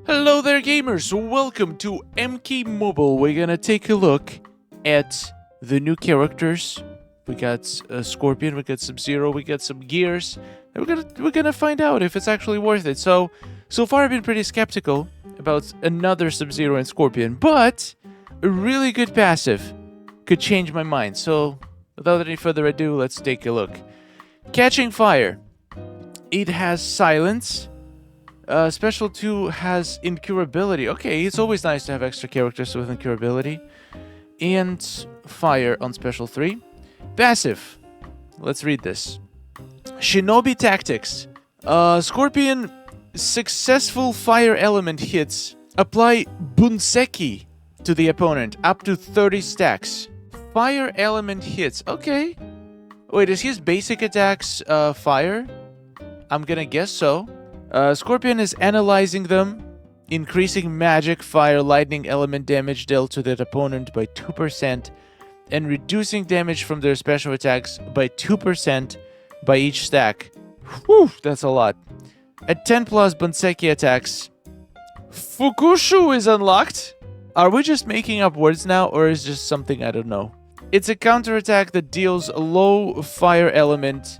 Hello there, gamers! Welcome to MK Mobile. We're gonna take a look at the new characters. We got Scorpion, we got Sub-Zero, we got some Gears. And we're gonna find out if it's actually worth it. So far I've been pretty skeptical about another Sub-Zero and Scorpion, but a really good passive could change my mind. So without any further ado, let's take a look. Catching Fire. It has Silence. Special 2 has Incurability. Okay, it's always nice to have extra characters with Incurability. And Fire on Special 3. Passive. Let's read this. Shinobi Tactics. Scorpion, successful fire element hits. Apply Bunseki to the opponent, up to 30 stacks. Fire element hits. Okay. Wait, is his basic attacks fire? I'm gonna guess so. Scorpion is analyzing them, increasing magic, fire, lightning element damage dealt to that opponent by 2%, and reducing damage from their special attacks by 2% by each stack. Whew, that's a lot. At 10 plus Bunseki attacks, Fukushu is unlocked. Are we just making up words now, or is just something I don't know? It's a counterattack that deals low fire element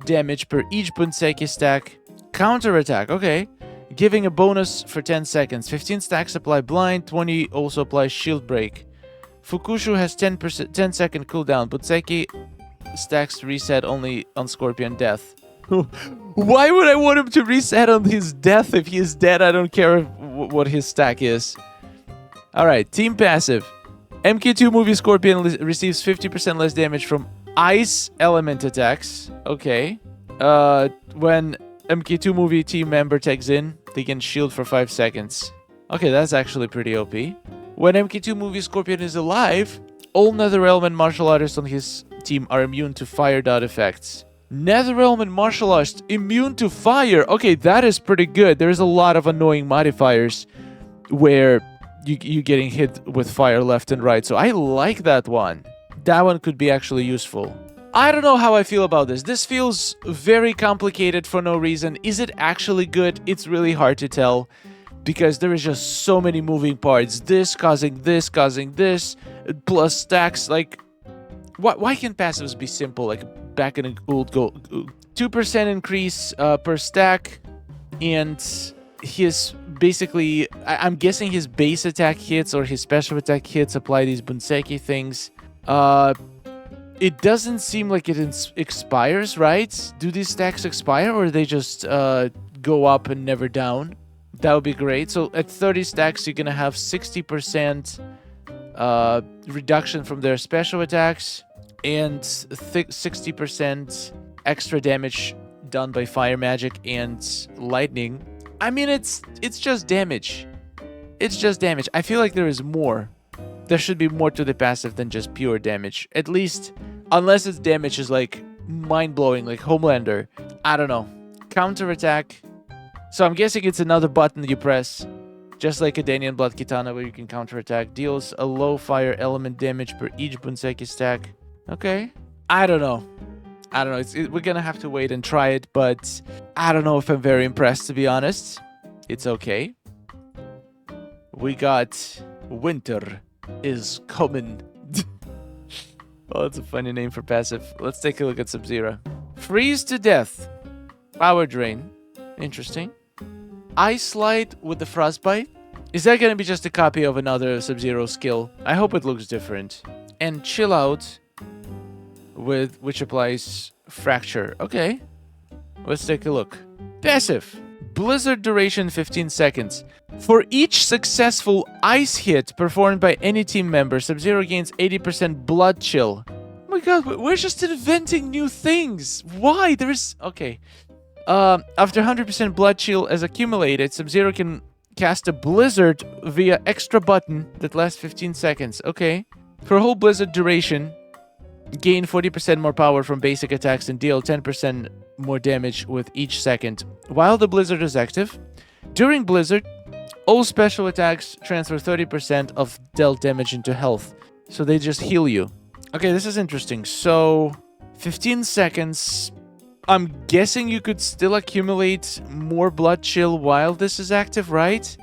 damage per each Bunseki stack. Counterattack, okay. Giving a bonus for 10 seconds. 15 stacks apply blind, 20 also apply shield break. Fukushu has 10 second cooldown. Bunseki stacks reset only on Scorpion death. Why would I want him to reset on his death? If he is dead, I don't care what his stack is. Alright, team passive. MK2 movie Scorpion receives 50% less damage from ice element attacks. Okay. When MK2 movie team member tags in, they can shield for 5 seconds. Okay, that's actually pretty OP. When MK2 movie Scorpion is alive, all Netherrealm and martial artists on his team are immune to fire dot effects. Netherrealm and martial artists immune to fire. Okay, that is pretty good. There's a lot of annoying modifiers where you getting hit with fire left and right. So I like that one. That one could be actually useful. I don't know how I feel about this. This feels very complicated for no reason. Is it actually good? It's really hard to tell because there is just so many moving parts. This causing this, plus stacks. Like, why can't passives be simple? Like back in an old goal, 2% increase per stack, and his basically, I'm guessing his base attack hits or his special attack hits apply these Bunseki things. It doesn't seem like it expires, right? Do these stacks expire, or they just go up and never down? That would be great. So at 30 stacks, you're gonna have 60% reduction from their special attacks and 60% extra damage done by fire magic and lightning. I mean, it's just damage. It's just damage. I feel like there is more. There should be more to the passive than just pure damage. At least, unless its damage is like mind-blowing, like Homelander. I don't know. Counterattack. So I'm guessing it's another button you press. Just like a Danian Blood Kitana where you can counterattack. Deals a low fire element damage per each Bunseki stack. Okay. I don't know. We're gonna have to wait and try it, but I don't know if I'm very impressed, to be honest. It's okay. We got Winter is coming. Oh, that's a funny name for passive. Let's take a look at Sub-Zero. Freeze to death. Power drain. Interesting. Ice Slide with the Frostbite. Is that going to be just a copy of another Sub-Zero skill? I hope it looks different. And Chill Out, which applies Fracture. Okay. Let's take a look. Passive. Blizzard duration 15 seconds. For each successful ice hit performed by any team member, Sub-Zero gains 80% blood chill. Oh my god, we're just inventing new things. Why? Okay. After 100% blood chill is accumulated, Sub-Zero can cast a blizzard via extra button that lasts 15 seconds. Okay. For a whole blizzard duration, gain 40% more power from basic attacks and deal 10% more damage with each second while the blizzard is active. During blizzard, all special attacks transfer 30% of dealt damage into health, so they just heal you. Okay, this is interesting. So 15 seconds. I'm guessing you could still accumulate more blood chill while this is active, right?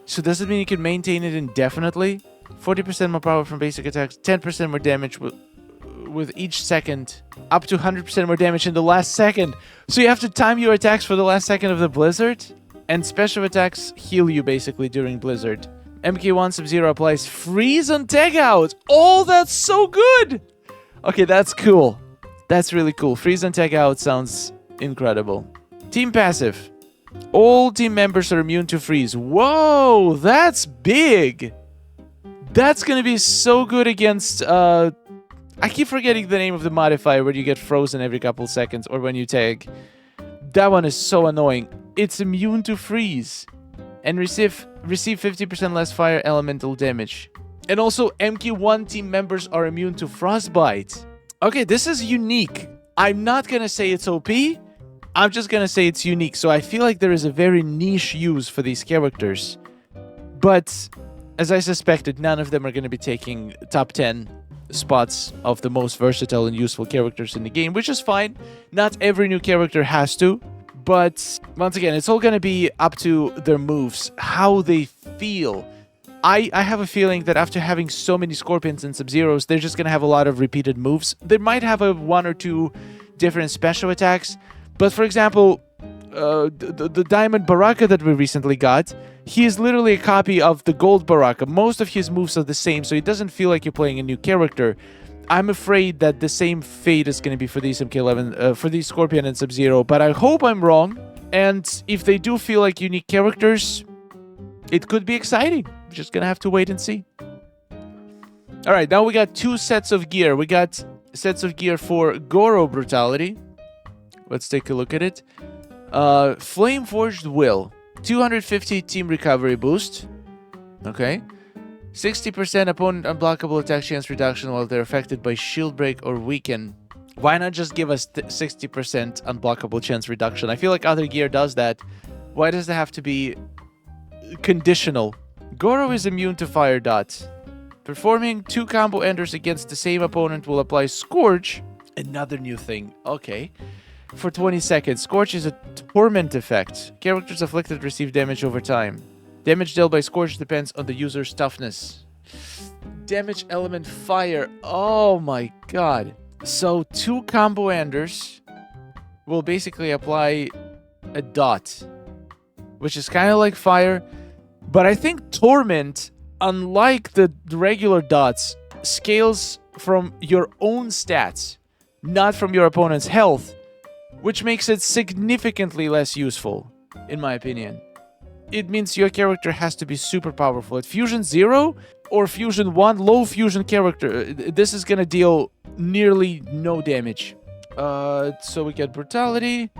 So does it mean you can maintain it indefinitely? 40% more power from basic attacks, 10% more damage with each second, up to 100% more damage in the last second. So you have to time your attacks for the last second of the blizzard, and special attacks heal you basically during blizzard. MK1 Sub-Zero applies freeze on tag out. Oh, that's so good. Okay, that's cool. That's really cool. Freeze on tag out sounds incredible. Team passive. All team members are immune to freeze. Whoa, that's big. That's gonna be so good against, I keep forgetting the name of the modifier where you get frozen every couple seconds or when you tag. That one is so annoying. It's immune to freeze. And receive 50% less fire elemental damage. And also, MK1 team members are immune to frostbite. Okay, this is unique. I'm not gonna say it's OP. I'm just gonna say it's unique. So I feel like there is a very niche use for these characters. But, as I suspected, none of them are gonna be taking top 10 spots of the most versatile and useful characters in the game, which is fine. Not every new character has to. But, once again, it's all gonna be up to their moves, how they feel. I have a feeling that after having so many Scorpions and Sub-Zeros, they're just gonna have a lot of repeated moves. They might have one or two different special attacks, but for example, the Diamond Baraka that we recently got, he is literally a copy of the Gold Baraka. Most of his moves are the same, so it doesn't feel like you're playing a new character. I'm afraid that the same fate is going to be for these MK11, for these Scorpion and Sub-Zero, but I hope I'm wrong. And if they do feel like unique characters, it could be exciting. We're just going to have to wait and see. Alright, now we got two sets of gear. We got sets of gear for Goro Brutality. Let's take a look at it. Flame Forged Will. 250 team recovery boost. Okay. 60% opponent unblockable attack chance reduction while they're affected by shield break or weaken. Why not just give us 60% unblockable chance reduction? I feel like other gear does that. Why does it have to be conditional? Goro is immune to fire dot. Performing 2 combo enders against the same opponent will apply Scorch. Another new thing. Okay. For 20 seconds. Scorch is a torment effect. Characters afflicted receive damage over time. Damage dealt by Scorch depends on the user's toughness. Damage element fire. Oh my god. So 2 combo enders will basically apply a dot, which is kind of like fire. But I think torment, unlike the regular dots, scales from your own stats, not from your opponent's health, which makes it significantly less useful, in my opinion. It means your character has to be super powerful. At Fusion 0 or Fusion 1, low Fusion character, this is gonna deal nearly no damage. So we get Brutality.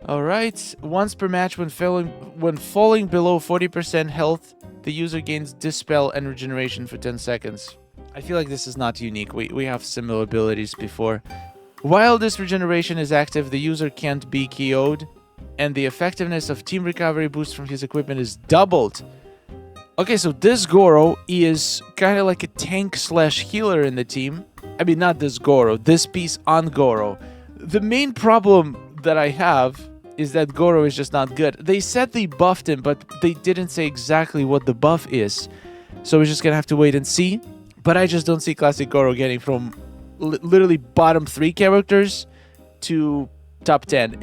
Alright. Once per match when falling below 40% health, the user gains Dispel and Regeneration for 10 seconds. I feel like this is not unique. We have similar abilities before. While this regeneration is active, the user can't be KO'd, and the effectiveness of team recovery boost from his equipment is doubled. Okay, so this Goro is kind of like a tank slash healer in the team. I mean, not this Goro, this piece on Goro. The main problem that I have is that Goro is just not good. They said they buffed him, but they didn't say exactly what the buff is. So we're just gonna have to wait and see. But I just don't see Classic Goro getting from literally bottom 3 characters to top 10.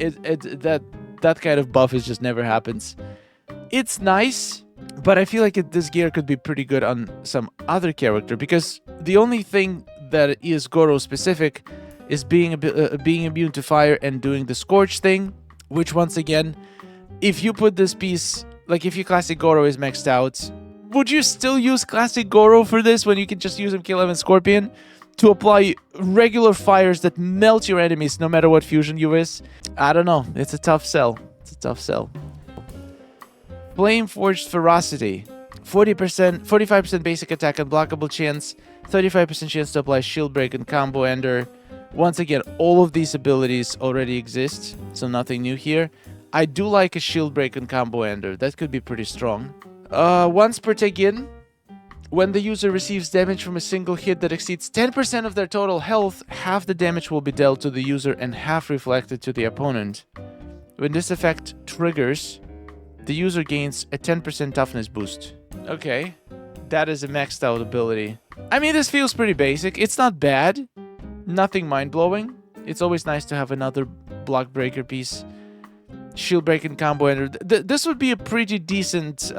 That kind of buff just never happens. It's nice, but I feel like this gear could be pretty good on some other character, because the only thing that is Goro specific is being immune to fire and doing the Scorch thing, which once again, if you put this piece, like if your Classic Goro is maxed out, would you still use Classic Goro for this when you can just use MK11 Scorpion to apply regular fires that melt your enemies no matter what fusion you is? I don't know. It's a tough sell. It's a tough sell. Flame Forged Ferocity. 45% basic attack unblockable chance, 35% chance to apply shield break and combo ender. Once again, all of these abilities already exist, so nothing new here. I do like a shield break and combo ender. That could be pretty strong. Once per take in, when the user receives damage from a single hit that exceeds 10% of their total health, half the damage will be dealt to the user and half reflected to the opponent. When this effect triggers, The user gains a 10% toughness boost. Okay. That is a maxed out ability. I mean, this feels pretty basic. It's not bad. Nothing mind-blowing. It's always nice to have another block breaker piece. Shield breaking combo ender. This would be a pretty decent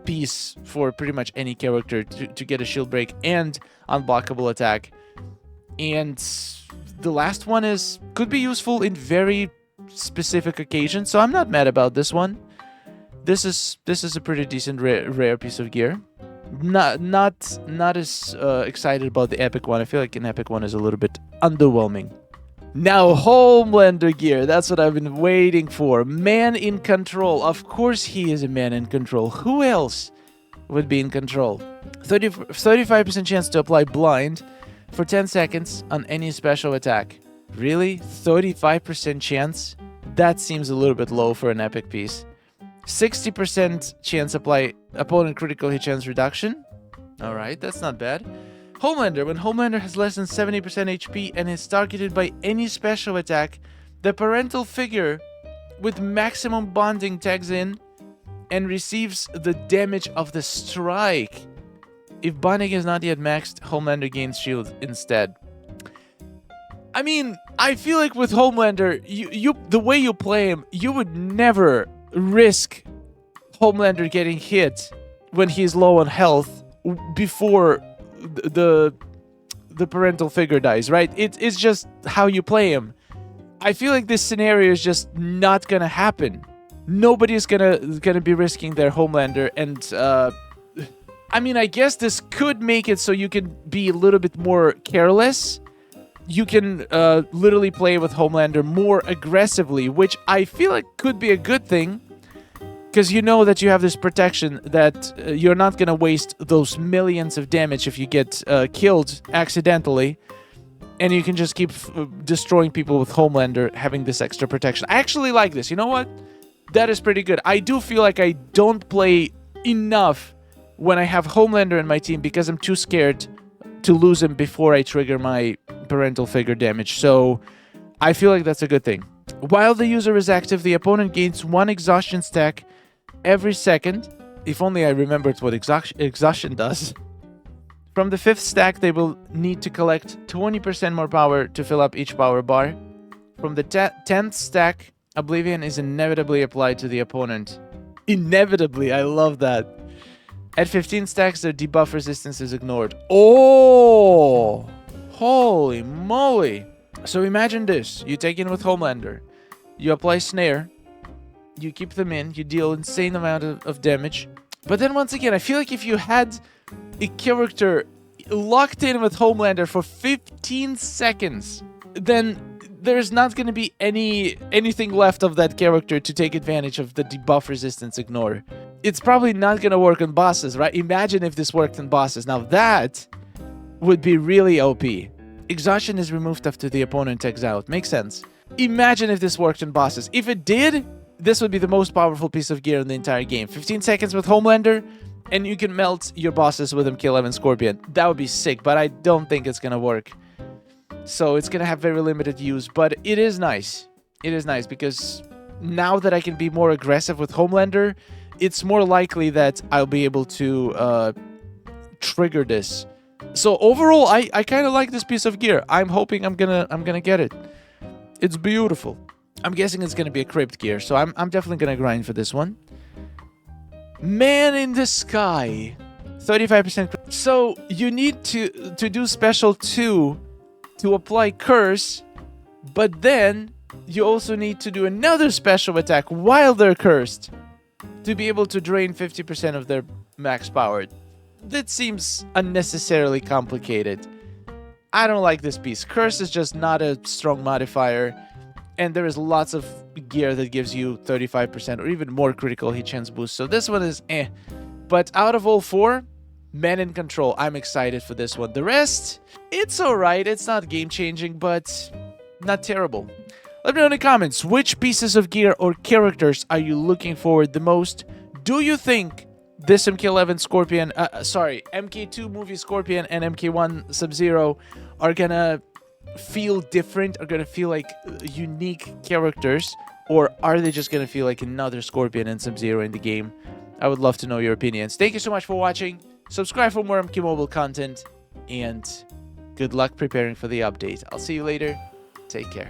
piece for pretty much any character to get a shield break and unblockable attack. And the last one could be useful in very specific occasions, so I'm not mad about this one. This is a pretty decent rare piece of gear. Not as excited about the epic one. I feel like an epic one is a little bit underwhelming. Now, Homelander gear. That's what I've been waiting for. Man in control. Of course he is a man in control. Who else would be in control? 35% chance to apply blind for 10 seconds on any special attack. Really? 35% chance? That seems a little bit low for an epic piece. 60% chance apply opponent critical hit chance reduction. Alright, that's not bad. Homelander. When Homelander has less than 70% HP and is targeted by any special attack, the parental figure with maximum bonding tags in and receives the damage of the strike. If bonding is not yet maxed, Homelander gains shield instead. I mean, I feel like with Homelander, the way you play him, you would never risk Homelander getting hit when he's low on health before the parental figure dies, right? It's just how you play him. I feel like this scenario is just not gonna happen. Nobody's gonna be risking their Homelander, and I mean, I guess this could make it so you can be a little bit more careless. You can literally play with Homelander more aggressively, which I feel like could be a good thing, because you know that you have this protection that you're not going to waste those millions of damage if you get killed accidentally, and you can just keep destroying people with Homelander having this extra protection. I actually like this. You know what? That is pretty good. I do feel like I don't play enough when I have Homelander in my team because I'm too scared to lose him before I trigger my parental figure damage. So I feel like that's a good thing. While the user is active, the opponent gains 1 exhaustion stack every second. If only I remembered what exhaustion does. From the 5th stack, they will need to collect 20% more power to fill up each power bar. From the 10th stack, Oblivion is inevitably applied to the opponent. Inevitably, I love that. At 15 stacks, their debuff resistance is ignored. Oh! Holy moly! So imagine this. You take in with Homelander. You apply Snare. You keep them in. You deal insane amount of damage. But then once again, I feel like if you had a character locked in with Homelander for 15 seconds, then there's not going to be anything left of that character to take advantage of the debuff resistance ignore. It's probably not going to work on bosses, right? Imagine if this worked on bosses. Now that would be really OP. Exhaustion is removed after the opponent tags out. Makes sense. Imagine if this worked on bosses. If it did, this would be the most powerful piece of gear in the entire game. 15 seconds with Homelander, and you can melt your bosses with him, kill him, and Scorpion. That would be sick, but I don't think it's going to work. So it's going to have very limited use, but it is nice. It is nice because now that I can be more aggressive with Homelander, it's more likely that I'll be able to trigger this. So overall, I kind of like this piece of gear. I'm hoping I'm gonna get it. It's beautiful. I'm guessing it's gonna be a crypt gear, so I'm definitely gonna grind for this one. Man in the Sky, 35%. So you need to do special 2 to apply curse, but then you also need to do another special attack while they're cursed to be able to drain 50% of their max power. That seems unnecessarily complicated. I don't like this piece. Curse is just not a strong modifier, and there is lots of gear that gives you 35% or even more critical hit chance boost, so this one is eh. But out of all 4, Man in Control, I'm excited for this one. The rest, it's alright. It's not game-changing, but not terrible. Let me know in the comments, which pieces of gear or characters are you looking forward the most? Do you think this MK11 Scorpion, MK2 movie Scorpion and MK1 Sub-Zero are gonna feel different, are gonna feel like unique characters? Or are they just going to feel like another Scorpion and Sub-Zero in the game? I would love to know your opinions. Thank you so much for watching. Subscribe for more MK Mobile content. And good luck preparing for the update. I'll see you later. Take care.